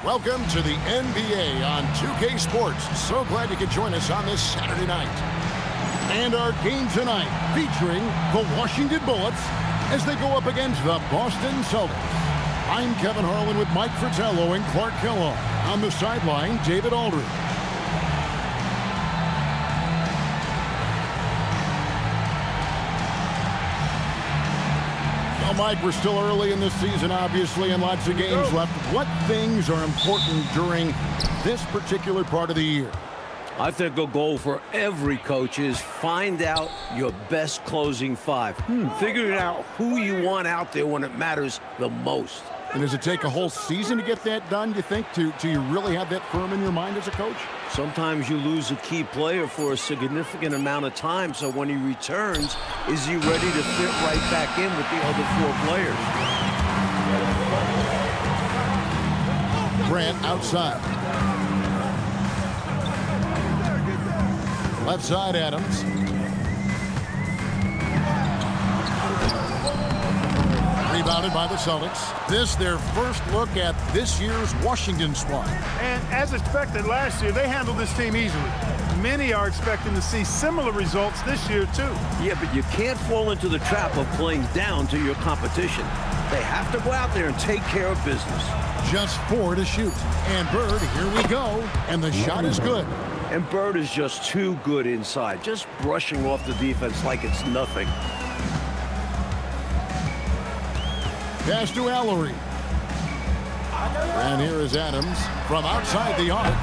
Welcome to the NBA on 2K Sports. So glad you could join us on this Saturday night. And our game tonight featuring the Washington Bullets as they go up against the Boston Celtics. I'm Kevin Harlan with Mike Fratello and Clark Kellogg. On the sideline, David Aldridge. Well, Mike, we're still early in the season, obviously, and lots of games left. What things are important during this particular part of the year? I think a goal for every coach is find out your best closing five. Figuring out who you want out there when it matters the most. And does it take a whole season to get that done, do you think, to you really have that firm in your mind as a coach? Sometimes you lose a key player for a significant amount of time, so when he returns, is he ready to fit right back in with the other four players? Grant outside. Left side, Adams. Rebounded by the Celtics. This their first look at this year's Washington squad. And as expected last year, they handled this team easily. Many are expecting to see similar results this year, too. Yeah, but you can't fall into the trap of playing down to your competition. They have to go out there and take care of business. Just 4 to shoot. And Bird, here we go. And the shot is good. And Bird is just too good inside, just brushing off the defense like it's nothing. Pass to Allery. And here is Adams from outside the arc.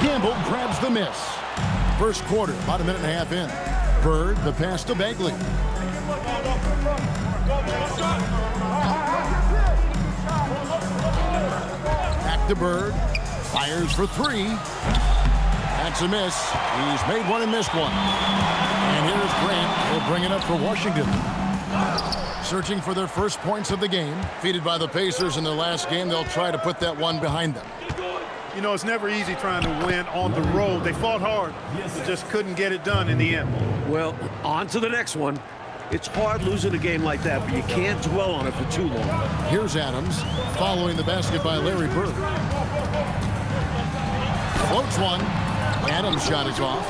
Gamble grabs the miss. First quarter, about a minute and a half in. Bird, the pass to Bagley. Back to Bird. Fires for 3. That's a miss. He's made one and missed one. And here's Grant. He'll bring it up for Washington. Searching for their first points of the game. Defeated by the Pacers in their last game, they'll try to put that one behind them. You know, it's never easy trying to win on the road. They fought hard, but just couldn't get it done in the end. Well, on to the next one. It's hard losing a game like that, but you can't dwell on it for too long. Here's Adams, following the basket by Larry Bird. Floats one. Adams' shot is off.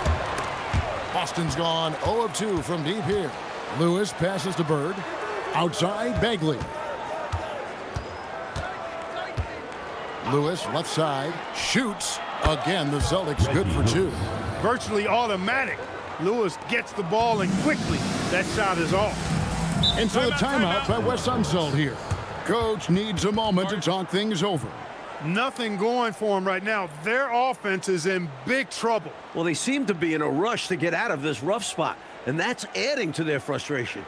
Boston's gone 0 of 2 from deep here. Lewis passes to Bird. Outside, Bagley. Lewis, left side, shoots. Again, the Celtics good for 2. Virtually automatic. Lewis gets the ball, and quickly, that shot is off. And so the timeout by Wes Unseld here. Coach needs a moment to talk things over. Nothing going for him right now. Their offense is in big trouble. Well, they seem to be in a rush to get out of this rough spot, and that's adding to their frustration.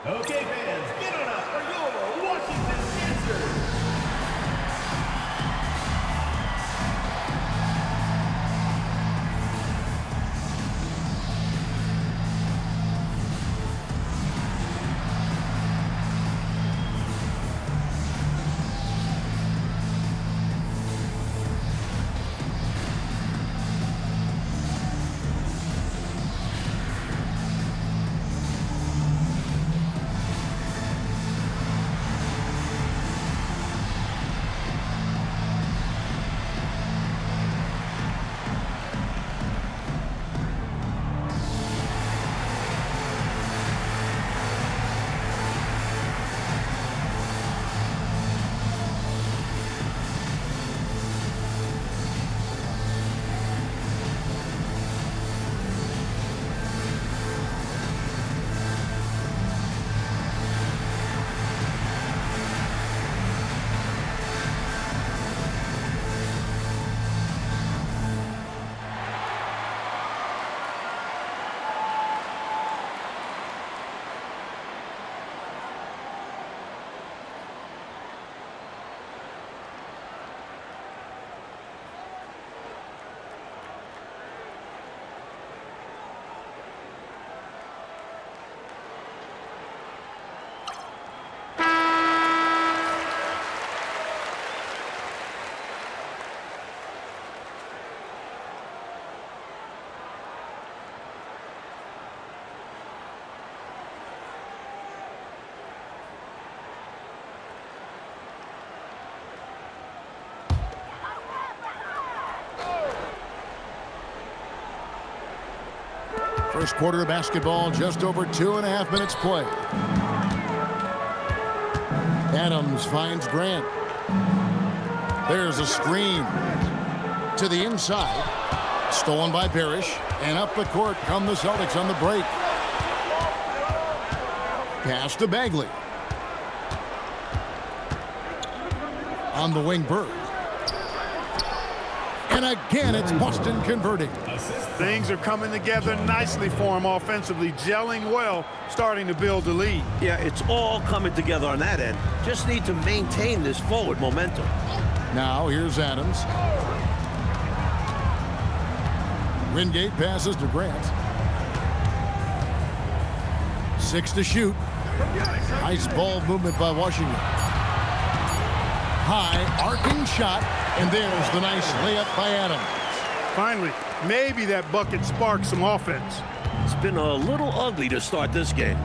Okay, fans, get on up for your Washington answers. First quarter of basketball, just over 2.5 minutes played. Adams finds Grant. There's a screen to the inside. Stolen by Parrish. And up the court come the Celtics on the break. Pass to Bagley. On the wing, Bird. And again, it's Boston converting. Things are coming together nicely for him offensively, gelling well, starting to build a lead. Yeah, it's all coming together on that end. Just need to maintain this forward momentum. Now, here's Adams. Wingate passes to Grant. 6 to shoot. Nice ball movement by Washington. High, arcing shot, and there's the nice layup by Adams. Finally, maybe that bucket sparked some offense. It's been a little ugly to start this game.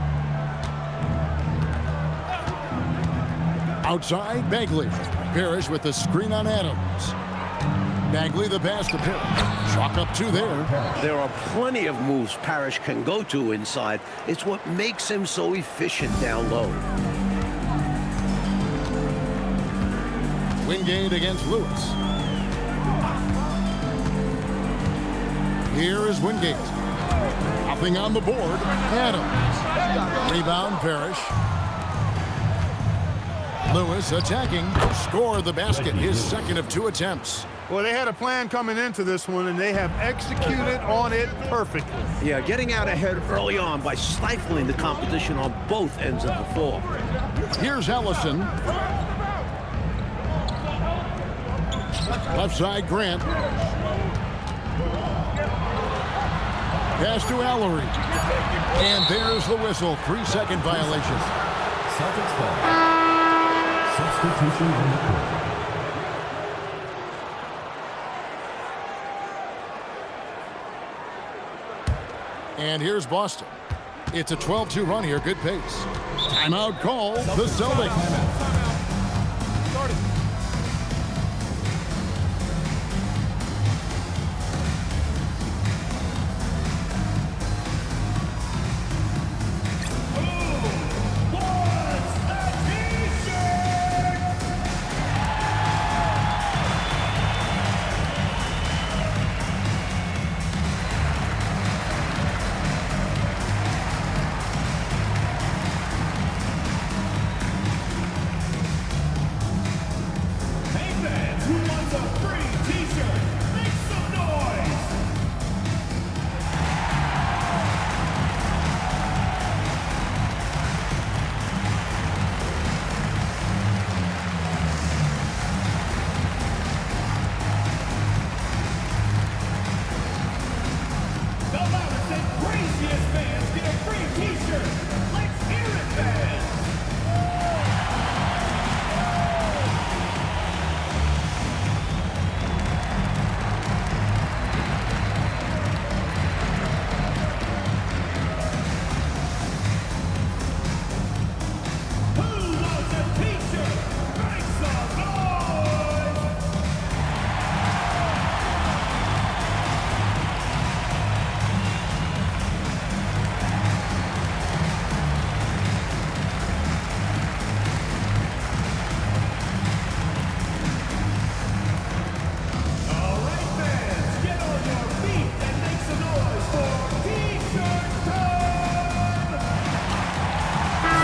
Outside, Bagley. Parrish with the screen on Adams. Bagley the pass to Parrish. Chalk up 2 there. There are plenty of moves Parrish can go to inside. It's what makes him so efficient down low. Wingate against Lewis. Here is Wingate. Nothing on the board. Adams. Rebound, Parrish. Lewis attacking. Score the basket. His second of 2 attempts. Well, they had a plan coming into this one, and they have executed on it perfectly. Yeah, getting out ahead early on by stifling the competition on both ends of the floor. Here's Ellison. Left side, Grant. Pass to Allery. And there's the whistle. 3-second violation. Celtics ball. Substitution on the court. And here's Boston. It's a 12-2 run here. Good pace. Timeout call. The Celtics.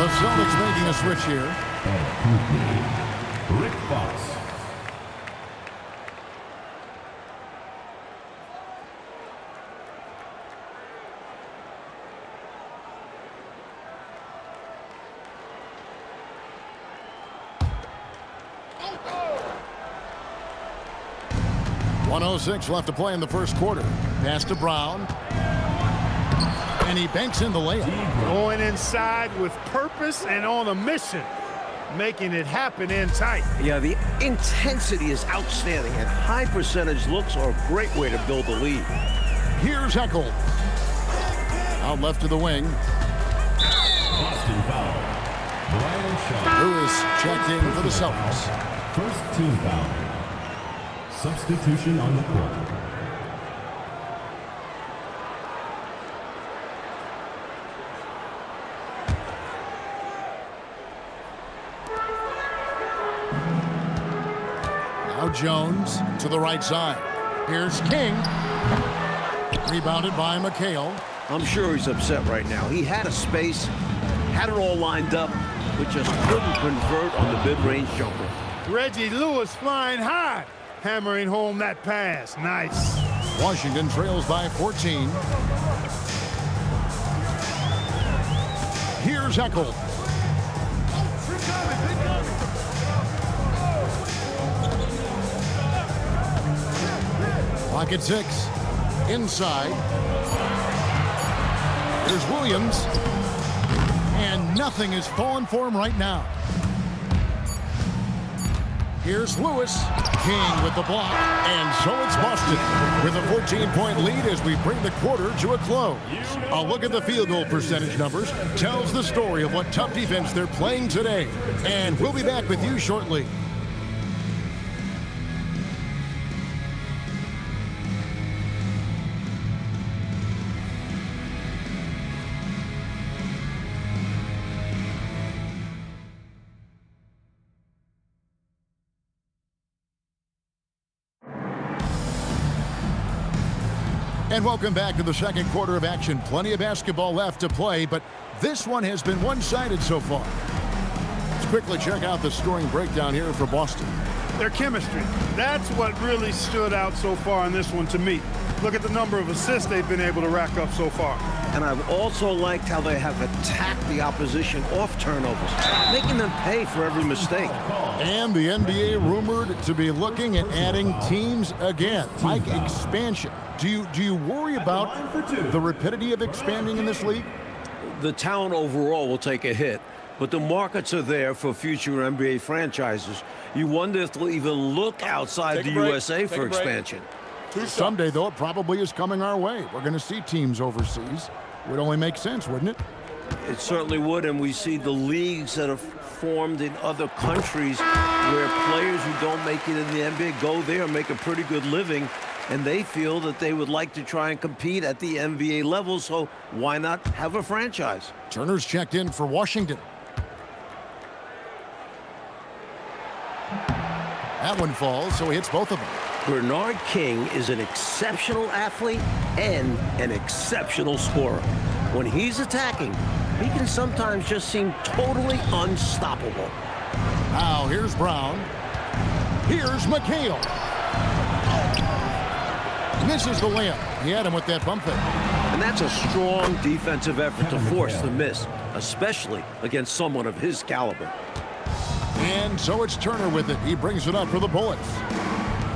The Celtics making a switch here. Rick Fox. .106 left to play in the first quarter. Pass to Brown. And he banks in the layup. Going inside with purpose and on a mission, making it happen in tight. Yeah, the intensity is outstanding, and high percentage looks are a great way to build a lead. Here's Eckel. Out left to the wing. Boston foul. Brian Shaw. Lewis checked in for the Celtics. First team foul. Substitution on the court. Jones to the right side. Here's King. Rebounded by McHale. I'm sure he's upset right now. He had a space, had it all lined up, but just couldn't convert on the mid-range jumper. Reggie Lewis flying high, hammering home that pass. Nice. Washington trails by 14. Here's Eckel. Clock at 6. Inside. Here's Williams. And nothing is falling for him right now. Here's Lewis. King with the block. And so it's Boston with a 14-point lead as we bring the quarter to a close. A look at the field goal percentage numbers tells the story of what tough defense they're playing today. And we'll be back with you shortly. And welcome back to the second quarter of action. Plenty of basketball left to play, but this one has been one-sided so far. Let's quickly check out the scoring breakdown here for Boston. Their chemistry. That's what really stood out so far in this one to me. Look at the number of assists they've been able to rack up so far. And I've also liked how they have attacked the opposition off turnovers, making them pay for every mistake. And the NBA rumored to be looking at adding teams again, like expansion. Do you worry about the rapidity of expanding in this league? The talent overall will take a hit, but the markets are there for future NBA franchises. You wonder if they'll even look outside the USA for expansion. Someday, though, it probably is coming our way. We're going to see teams overseas. Would only make sense, wouldn't it? It certainly would, and we see the leagues that have formed in other countries where players who don't make it in the NBA go there and make a pretty good living, and they feel that they would like to try and compete at the NBA level, so why not have a franchise? Turner's checked in for Washington. That one falls, so he hits both of them. Bernard King is an exceptional athlete and an exceptional scorer. When he's attacking, he can sometimes just seem totally unstoppable. Now, here's Brown. Here's McHale. Misses the layup. He had him with that bump fake. And that's a strong defensive effort to force the miss, especially against someone of his caliber. And so it's Turner with it. He brings it up for the Bullets.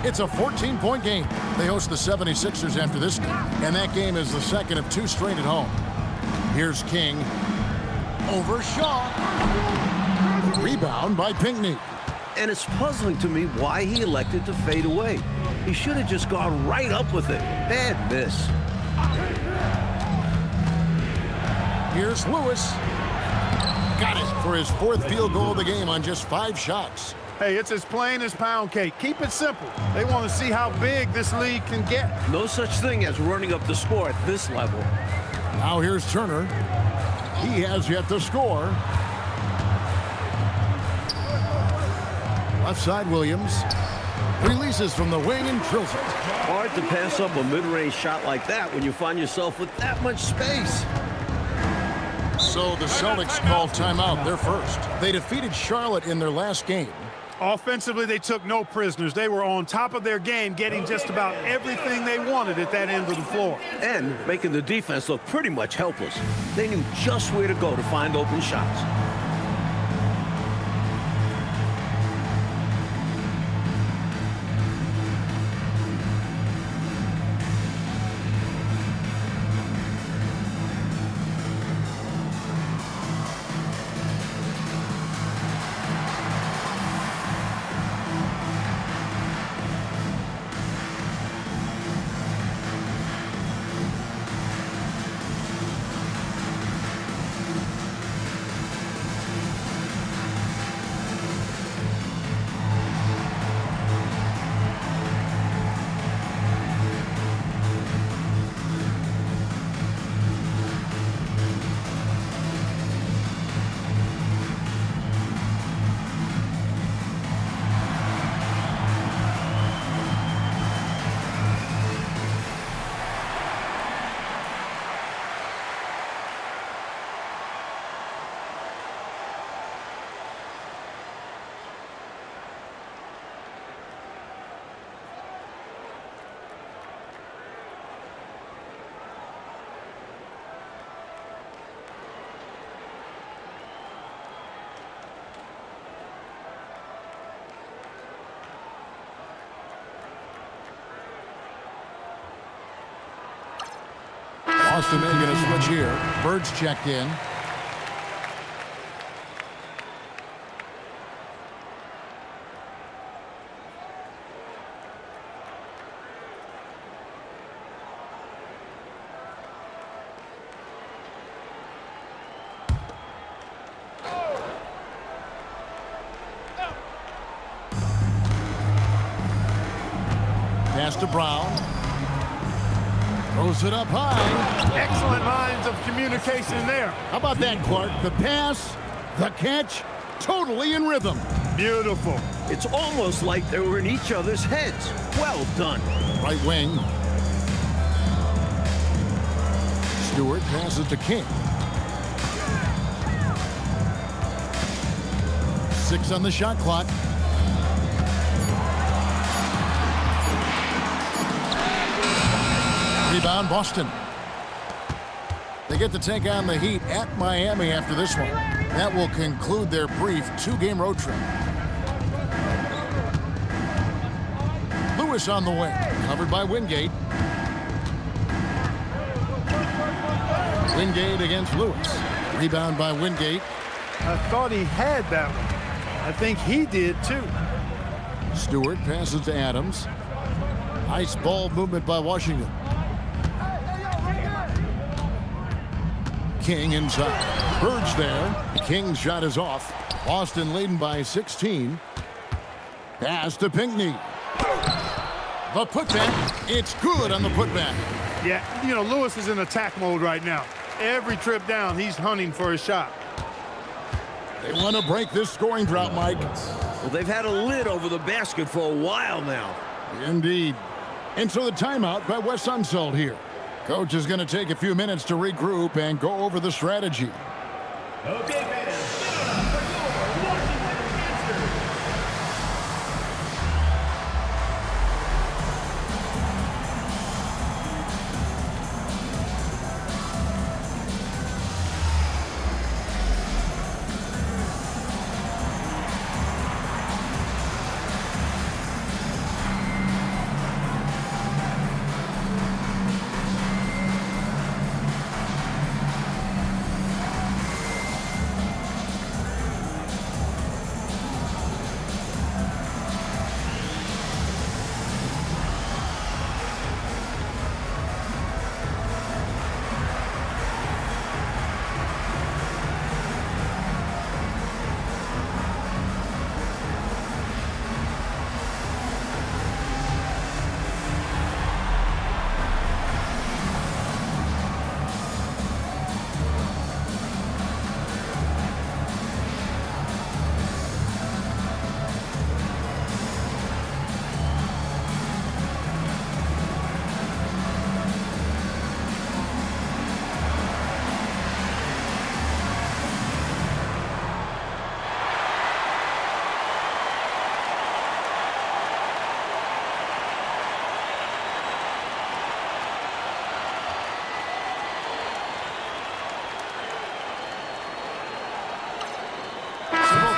It's a 14-point game. They host the 76ers after this game, and that game is the second of 2 straight at home. Here's King. Over Shaw. Rebound by Pinckney. And it's puzzling to me why he elected to fade away. He should have just gone right up with it. Bad miss. Here's Lewis. Got it for his 4th field goal of the game on just 5 shots. Hey, it's as plain as pound cake. Keep it simple. They want to see how big this league can get. No such thing as running up the score at this level. Now here's Turner. He has yet to score. Left side Williams. Releases from the wing and drills it. Hard to pass up a mid-range shot like that when you find yourself with that much space. So the Celtics called timeout. They're first. They defeated Charlotte in their last game. Offensively, they took no prisoners. They were on top of their game, getting just about everything they wanted at that end of the floor. And making the defense look pretty much helpless. They knew just where to go to find open shots. Boston making a switch here. Bird's checked in. Pass to Brown. Throws it up high. Excellent lines of communication there. How about that, Clark? The pass, the catch, totally in rhythm. Beautiful. It's almost like they were in each other's heads. Well done. Right wing. Stewart passes to King. 6 on the shot clock. Rebound, Boston. They get to take on the Heat at Miami after this one. That will conclude their brief 2-game road trip. Lewis on the wing, covered by Wingate. Wingate against Lewis. Rebound by Wingate. I thought he had that one. I think he did too. Stewart passes to Adams. Nice ball movement by Washington. King inside. Bird's there. King's shot is off. Boston leading by 16. Pass to Pinckney. The putback. It's good on the putback. Yeah, you know, Lewis is in attack mode right now. Every trip down, he's hunting for a shot. They want to break this scoring drought, Mike. Well, they've had a lid over the basket for a while now. Indeed. And so the timeout by Wes Unseld here. Coach is going to take a few minutes to regroup and go over the strategy. Okay, fans, get on up for your Washington answers.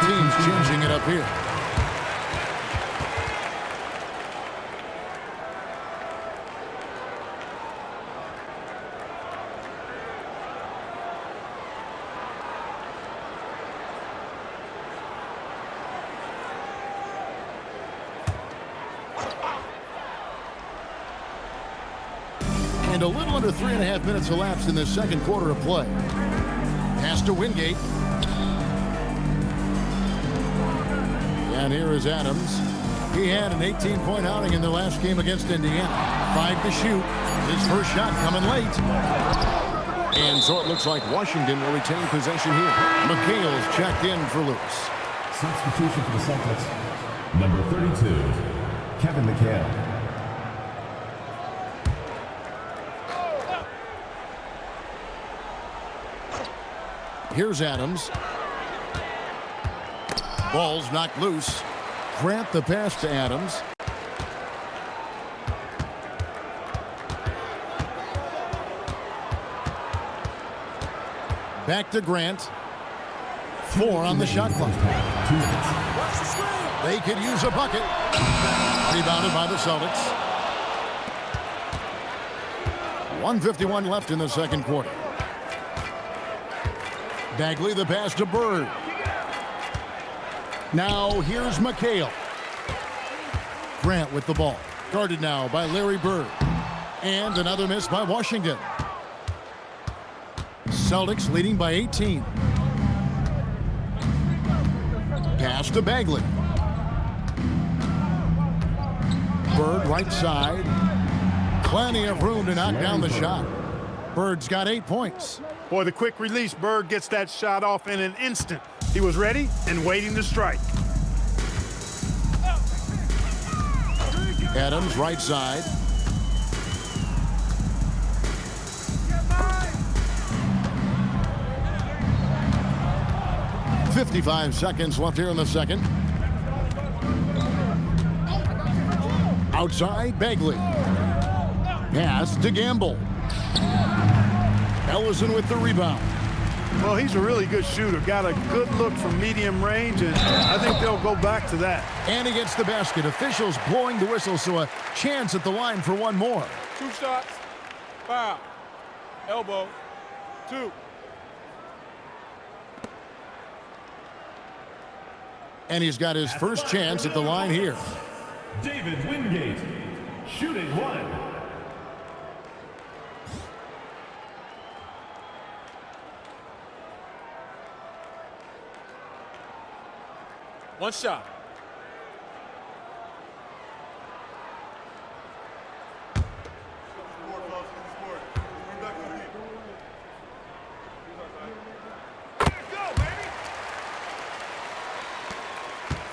Teams changing it up here. And a little under 3.5 minutes elapsed in the second quarter of play. Pass to Wingate. And here is Adams. He had an 18-point outing in their last game against Indiana. 5 to shoot. His first shot coming late. And so it looks like Washington will retain possession here. McHale's checked in for Lewis. Substitution for the Celtics. Number 32, Kevin McHale. Here's Adams. Ball's knocked loose. Grant the pass to Adams. Back to Grant. 4 on the shot clock. They could use a bucket. Rebounded by the Celtics. 1:51 left in the second quarter. Bagley the pass to Bird. Now here's McHale. Grant with the ball. Guarded now by Larry Bird. And another miss by Washington. Celtics leading by 18. Pass to Bagley. Bird right side. Plenty of room to knock down the shot. Bird's got 8 points. Boy, the quick release, Bird gets that shot off in an instant. He was ready and waiting to strike. Adams right side. .55 seconds left here in the second. Outside, Bagley. Pass to Gamble. Ellison with the rebound. Well, he's a really good shooter. Got a good look from medium range, and I think they'll go back to that. And he gets the basket. Officials blowing the whistle, so a chance at the line for one more. 2 shots, foul, elbow, 2. And he's got his first chance at the line here. David Wingate, shooting 1. One shot. Go, baby!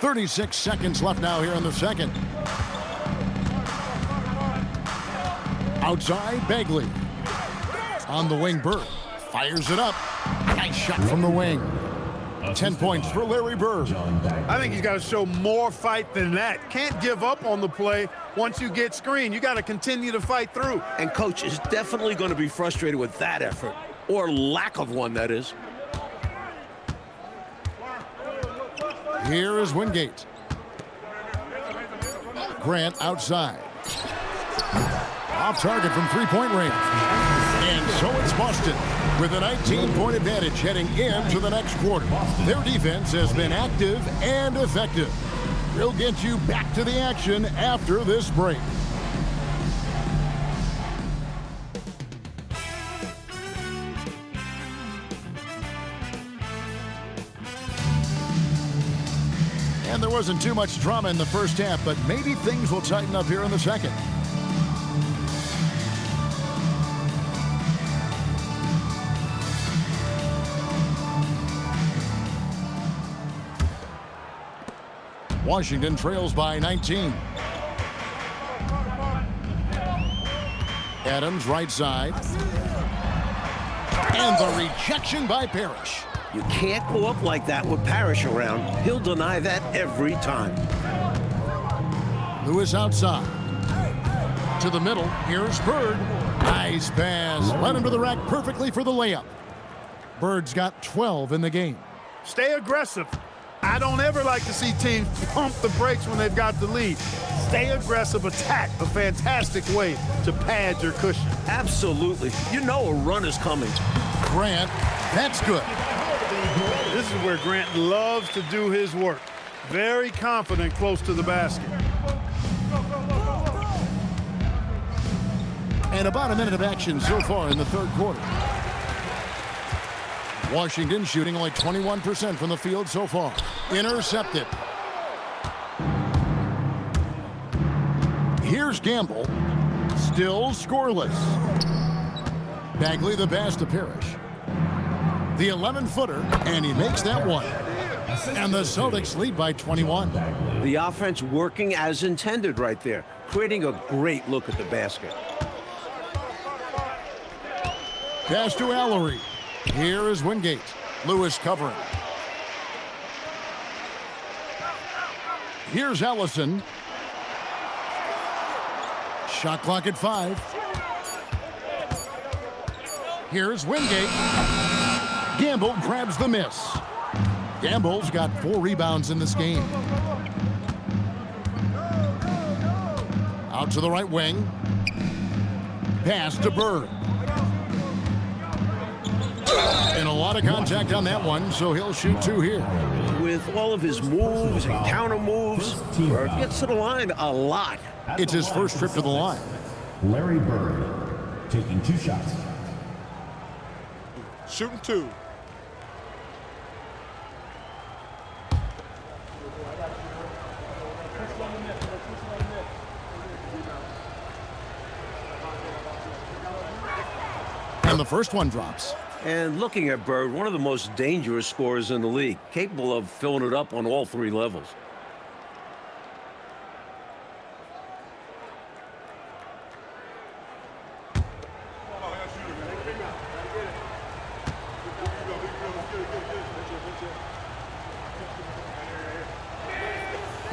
36 seconds left now here in the second. Outside, Bagley. On the wing, Bird. Fires it up. Nice shot from the wing. 10 points for Larry Bird. I think he's got to show more fight than that. Can't give up on the play once you get screened. You got to continue to fight through. And coach is definitely going to be frustrated with that effort, or lack of one, that is. Here is Wingate. Grant outside. Off target from three-point range. And so it's Boston with a 19-point advantage heading into the next quarter. Their defense has been active and effective. We'll get you back to the action after this break. And there wasn't too much drama in the first half, but maybe things will tighten up here in the second. Washington trails by 19. Adams right side. And the rejection by Parrish. You can't go up like that with Parrish around. He'll deny that every time. Lewis outside. To the middle. Here's Bird. Nice pass. Led him to the rack perfectly for the layup. Bird's got 12 in the game. Stay aggressive. I don't ever like to see teams pump the brakes when they've got the lead. Stay aggressive, attack, a fantastic way to pad your cushion. Absolutely. You know a run is coming. Grant, that's good. This is where Grant loves to do his work. Very confident close to the basket. And about a minute of action so far in the third quarter. Washington shooting only 21% from the field so far. Intercepted. Here's Gamble. Still scoreless. Bagley the pass to Parrish. The 11-footer, and he makes that one. And the Celtics lead by 21. The offense working as intended right there, creating a great look at the basket. Pass to Allery. Here is Wingate. Lewis covering. Here's Ellison. Shot clock at 5. Here's Wingate. Gamble grabs the miss. Gamble's got 4 rebounds in this game. Out to the right wing. Pass to Bird. And a lot of contact on that one, so he'll shoot 2 here. With all of his moves and counter moves, Bird gets to the line a lot. It's his first trip to the line. Larry Bird taking 2 shots. Shooting 2. And the first one drops. And looking at Bird, one of the most dangerous scorers in the league, capable of filling it up on all 3 levels.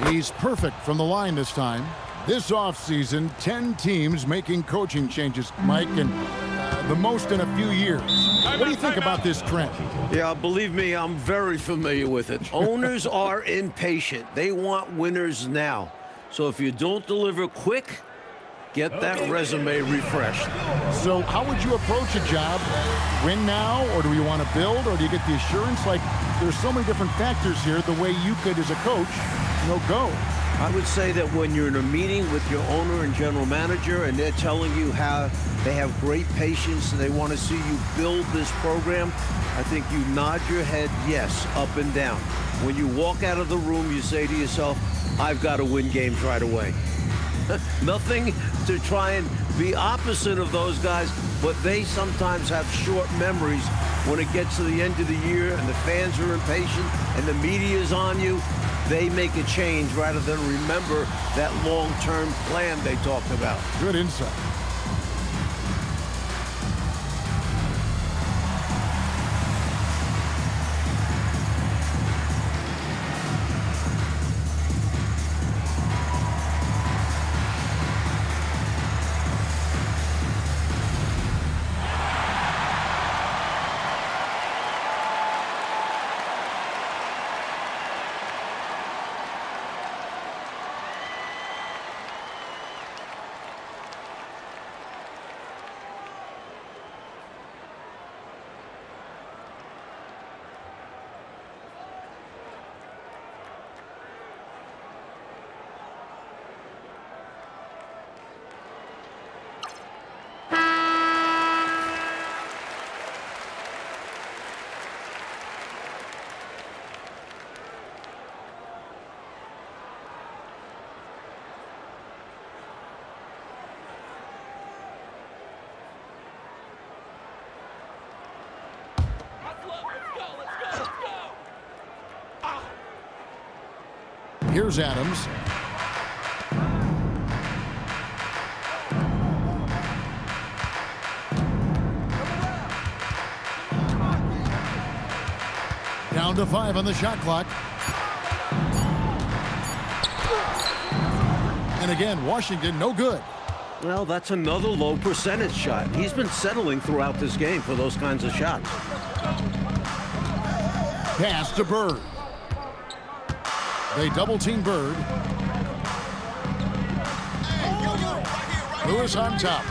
He's perfect from the line this time. This offseason, 10 teams making coaching changes, Mike, and the most in a few years. What do you think about this trend? Yeah, believe me, I'm very familiar with it. Owners are impatient. They want winners now. So if you don't deliver quick, get that resume refreshed. So how would you approach a job? Win now, or do you want to build, or do you get the assurance? Like, there's so many different factors here, the way you could, as a coach, go. I would say that when you're in a meeting with your owner and general manager and they're telling you how they have great patience and they want to see you build this program, I think you nod your head yes, up and down. When you walk out of the room, you say to yourself, I've got to win games right away. Nothing to try and be opposite of those guys, but they sometimes have short memories when it gets to the end of the year and the fans are impatient and the media is on you. They make a change rather than remember that long-term plan they talked about. Good insight. Here's Adams. Down to 5 on the shot clock. And again, Washington, no good. Well, that's another low percentage shot. He's been settling throughout this game for those kinds of shots. Pass to Bird. They double-team Bird. Lewis on top.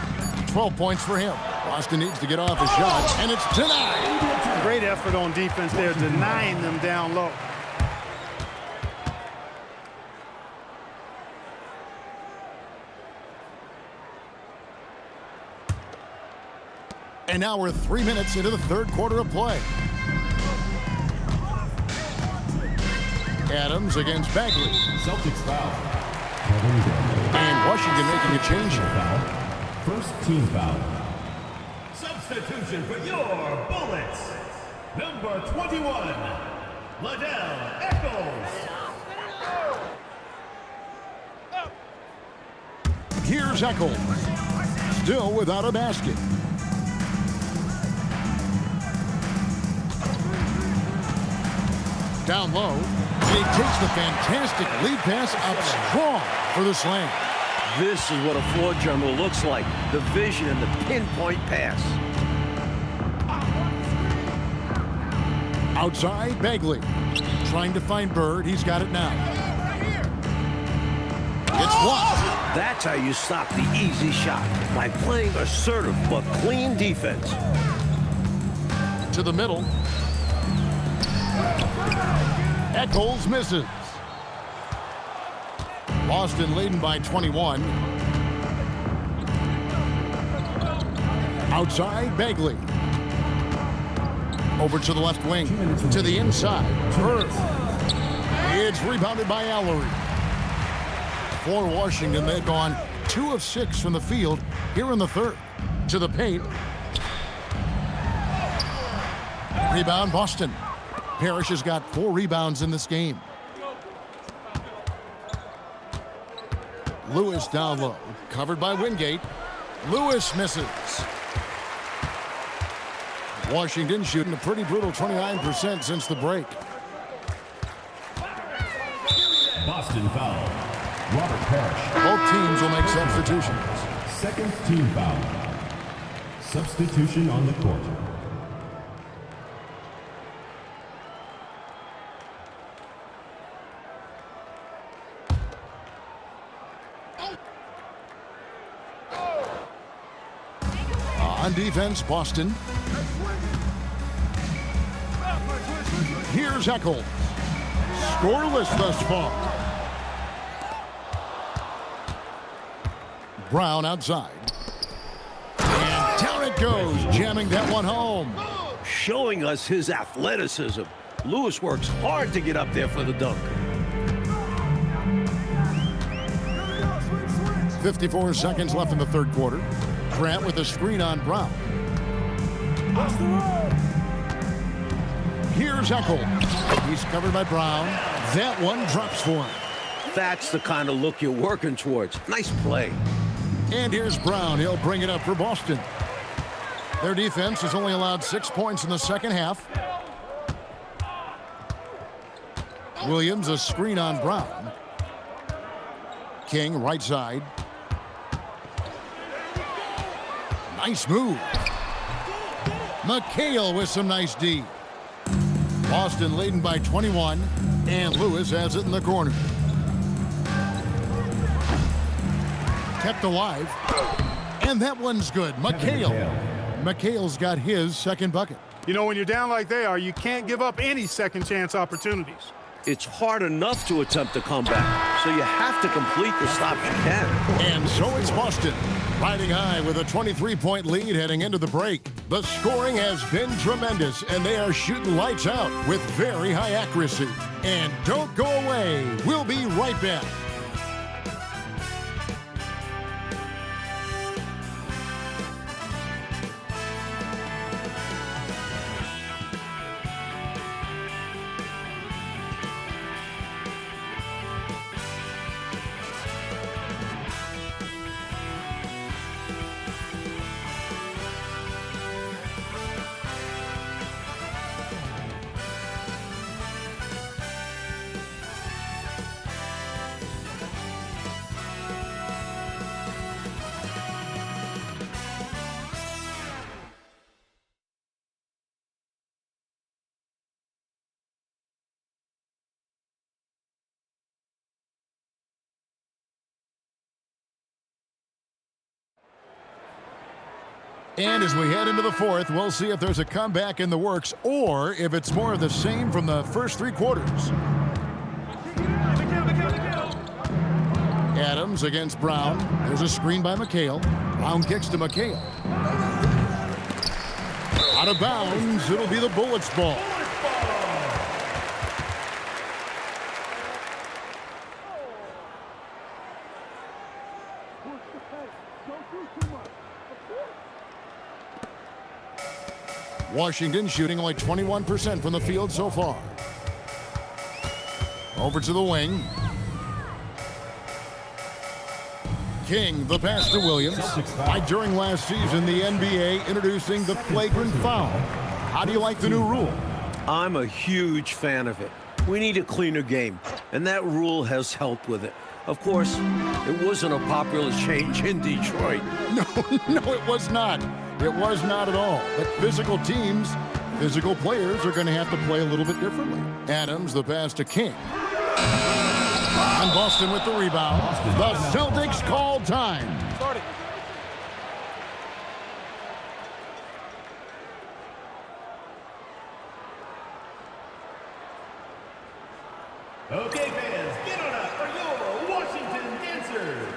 12 points for him. Boston needs to get off a shot, and it's denied. Great effort on defense there, denying them down low. And now we're 3 minutes into the third quarter of play. Adams against Bagley. Celtics foul. And Washington making a change. First team foul. Substitution for your Bullets. Number 21, Liddell Echols. Here's Echols. Still without a basket. Down low. And he takes the fantastic lead pass up strong for the slam. This is what a floor general looks like. The vision and the pinpoint pass. Outside, Bagley. Trying to find Bird. He's got it now. It's blocked. That's how you stop the easy shot. By playing assertive but clean defense. To to the middle. Eccles misses. Boston leading by 21. Outside, Bagley. Over to the left wing. To the inside. Hurst. It's rebounded by Allery. For Washington, they've gone 2 of 6 from the field here in the third. To the paint. Rebound, Boston. Parrish has got 4 rebounds in this game. Lewis down low. Covered by Wingate. Lewis misses. Washington shooting a pretty brutal 29% since the break. Boston foul. Robert Parrish. Both teams will make substitutions. Second team foul. Substitution on the court. On defense, Boston. Here's Eccles. Scoreless thus far. Brown outside. And down it goes, jamming that one home. Showing us his athleticism. Lewis works hard to get up there for the dunk. 54 seconds left in the third quarter. Grant with a screen on Brown. Here's Eccles. He's covered by Brown. That one drops for him. That's the kind of look you're working towards. Nice play. And here's Brown. He'll bring it up for Boston. Their defense has only allowed 6 points in the second half. Williams, a screen on Brown. King, right side. Nice move. McHale with some nice D. Boston leading by 21, and Lewis has it in the corner. Kept alive, and that one's good. McHale's got his second bucket. You know, when you're down like they are, you can't give up any second chance opportunities. It's hard enough to attempt a comeback, so you have to complete the stops you can. And so it's Boston, riding high with a 23-point lead heading into the break. The scoring has been tremendous, and they are shooting lights out with very high accuracy. And don't go away. We'll be right back. And as we head into the fourth, we'll see if there's a comeback in the works or if it's more of the same from the first 3 quarters. Adams against Brown. There's a screen by McHale. Brown kicks to McHale. Out of bounds. It'll be the Bullets ball. Washington shooting only 21% from the field so far. Over to the wing. King, the pass to Williams. Like during last season, the NBA introducing the flagrant foul. How do you like the new rule? I'm a huge fan of it. We need a cleaner game, and that rule has helped with it. Of course, it wasn't a popular change in Detroit. No, it was not. It was not at all. But physical teams, physical players are going to have to play a little bit differently. Adams, the pass to King. And Boston with the rebound. The Celtics call time. Started. Okay, fans, get on up for your Washington Dancers.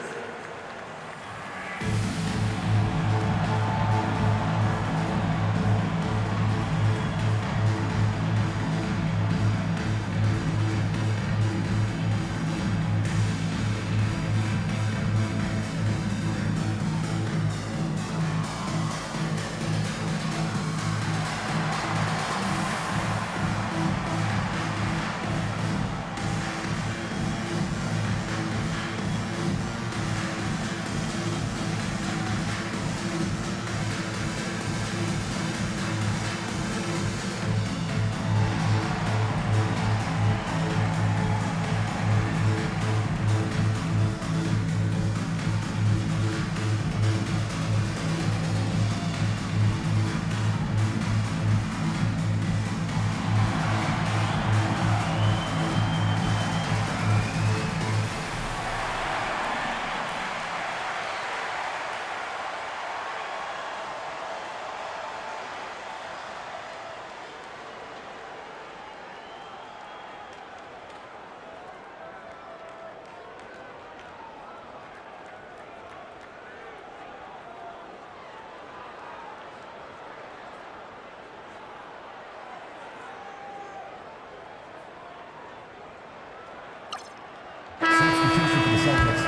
Substitution for the Celtics.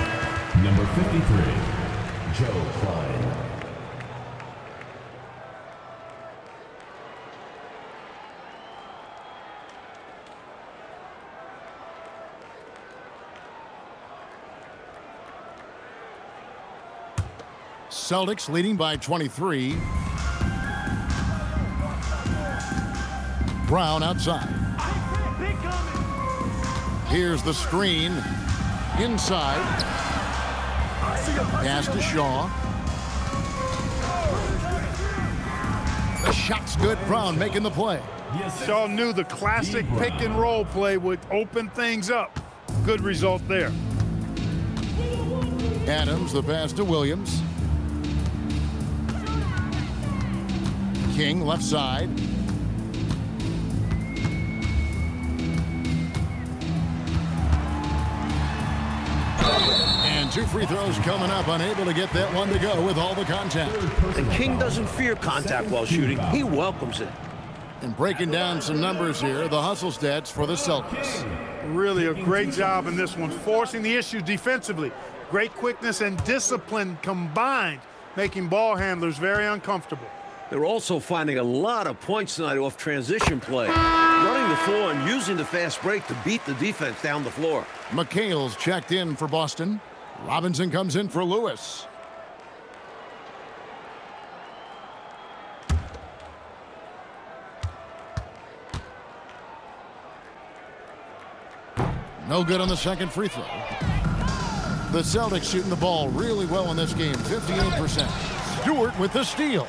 Number 53, Joe Klein. Celtics leading by 23. Brown outside. Here's the screen. Inside. Pass to Shaw. The shot's good. Brown making the play. Shaw knew the classic pick and roll play would open things up. Good result there. Adams, the pass to Williams. King, left side. And two free throws coming up, unable to get that one to go with all the contact. And King doesn't fear contact while shooting. He welcomes it. And breaking down some numbers here, the hustle stats for the Celtics. Really a great job in this one, forcing the issue defensively. Great quickness and discipline combined, making ball handlers very uncomfortable. They're also finding a lot of points tonight off transition play. Running the floor and using the fast break to beat the defense down the floor. McHale's checked in for Boston. Robinson comes in for Lewis. No good on the second free throw. The Celtics shooting the ball really well in this game, 58%. Stewart with the steal.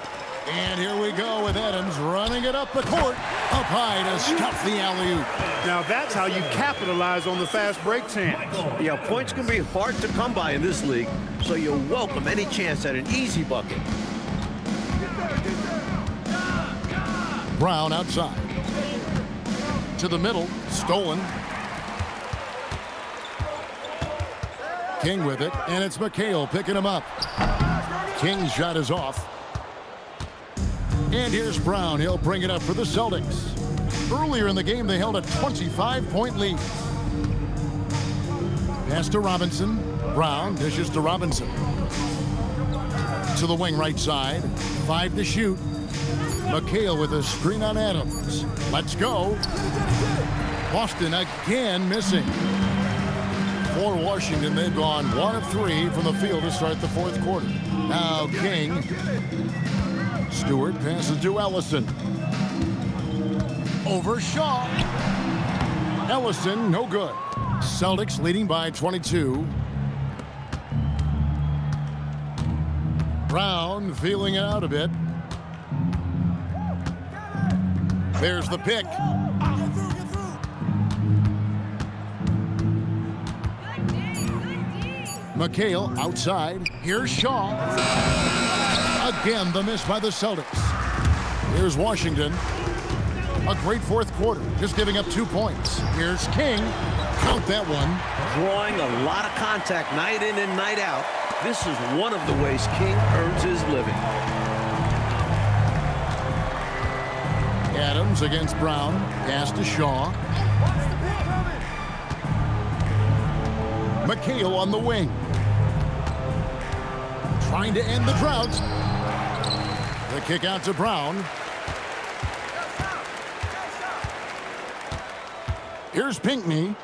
And here we go with Adams running it up the court. Up high to stuff the alley-oop. Now that's how you capitalize on the fast break chance. Yeah, points can be hard to come by in this league, so you'll welcome any chance at an easy bucket. Brown outside. To the middle, stolen. King with it, and it's McHale picking him up. King's shot is off. And here's Brown. He'll bring it up for the Celtics. Earlier in the game, they held a 25-point lead. Pass to Robinson. Brown dishes to Robinson. To the wing right side. 5 to shoot. McHale with a screen on Adams. Let's go. Boston again missing. For Washington, they've gone 1 of 3 from the field to start the fourth quarter. Now King. Stewart passes to Ellison. Over Shaw. Ellison, no good. Celtics leading by 22. Brown feeling it out a bit. There's the pick. McHale outside. Here's Shaw. Again, the miss by the Celtics. Here's Washington. A great fourth quarter, just giving up 2 points. Here's King. Count that one. Drawing a lot of contact night in and night out. This is one of the ways King earns his living. Adams against Brown. Pass to Shaw. McHale on the wing. Trying to end the drought. The kick out to Brown. Here's Pinckney.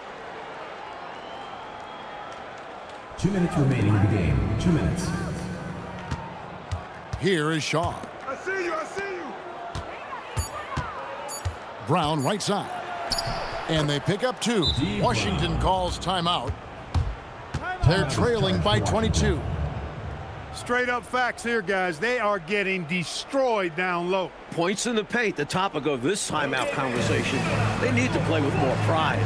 2 minutes remaining in the game. 2 minutes. Here is Shaw. I see you. Brown right side. And they pick up 2. Washington calls timeout. They're trailing by 22. Straight up facts here, guys. They are getting destroyed down low. Points in the paint, the topic of this timeout conversation. They need to play with more pride.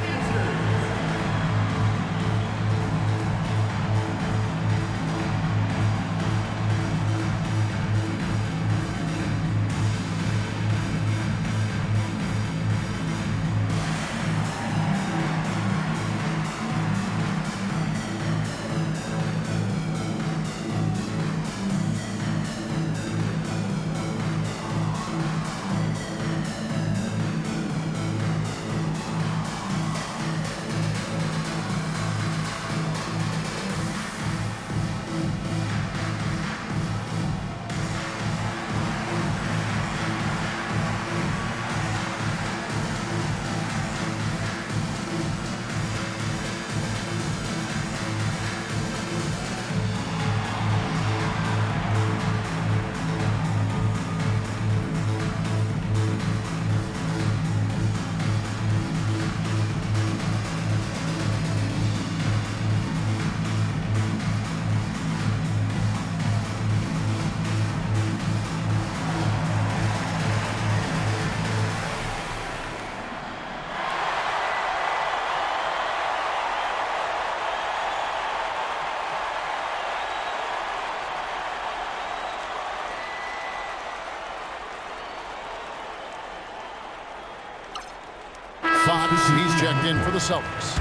He's checked in for the Celtics.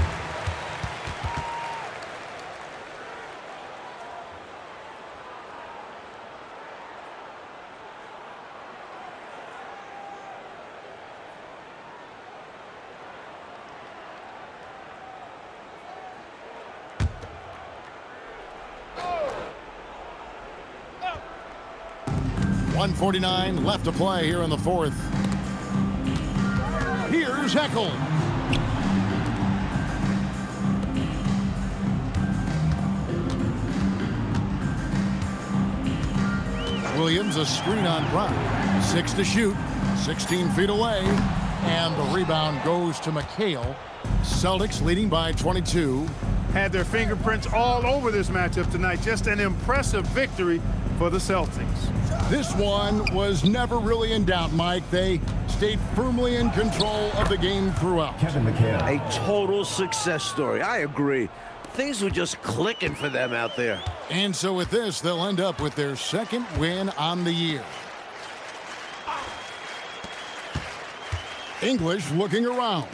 .149 left to play here in the fourth. Here's Heckel. Williams, a screen on Brown. 6 to shoot, 16 feet away, and the rebound goes to McHale. Celtics leading by 22. Had their fingerprints all over this matchup tonight. Just an impressive victory for the Celtics. This one was never really in doubt, Mike. They stayed firmly in control of the game throughout. Kevin McHale. A total success story. I agree. Things were just clicking for them out there. And so with this, they'll end up with their second win on the year. English looking around.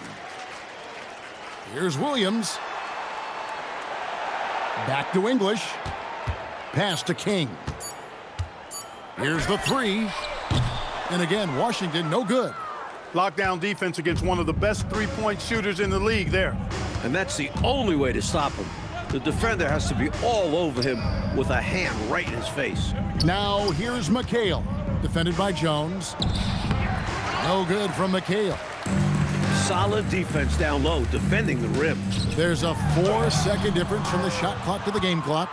Here's Williams. Back to English. Pass to King. Here's the 3. And again, Washington, no good. Lockdown defense against one of the best three-point shooters in the league there. And that's the only way to stop him. The defender has to be all over him with a hand right in his face. Now here's McHale, defended by Jones. No good from McHale. Solid defense down low, defending the rim. There's a 4-second difference from the shot clock to the game clock.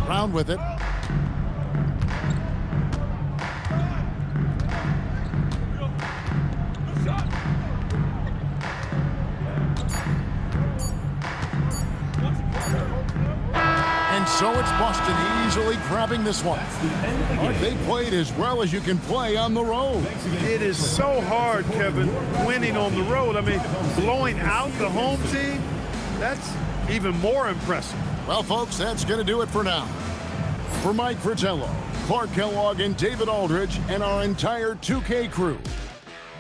Brown with it. And so it's Boston easily grabbing this one. They played as well as you can play on the road. It is so hard, Kevin, winning on the road. I mean, blowing out the home team, that's even more impressive. Well, folks, that's going to do it for now. For Mike Fratello, Clark Kellogg, and David Aldridge, and our entire 2K crew,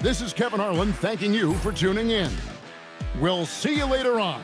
This is Kevin Harlan thanking you for tuning in. We'll see you later on.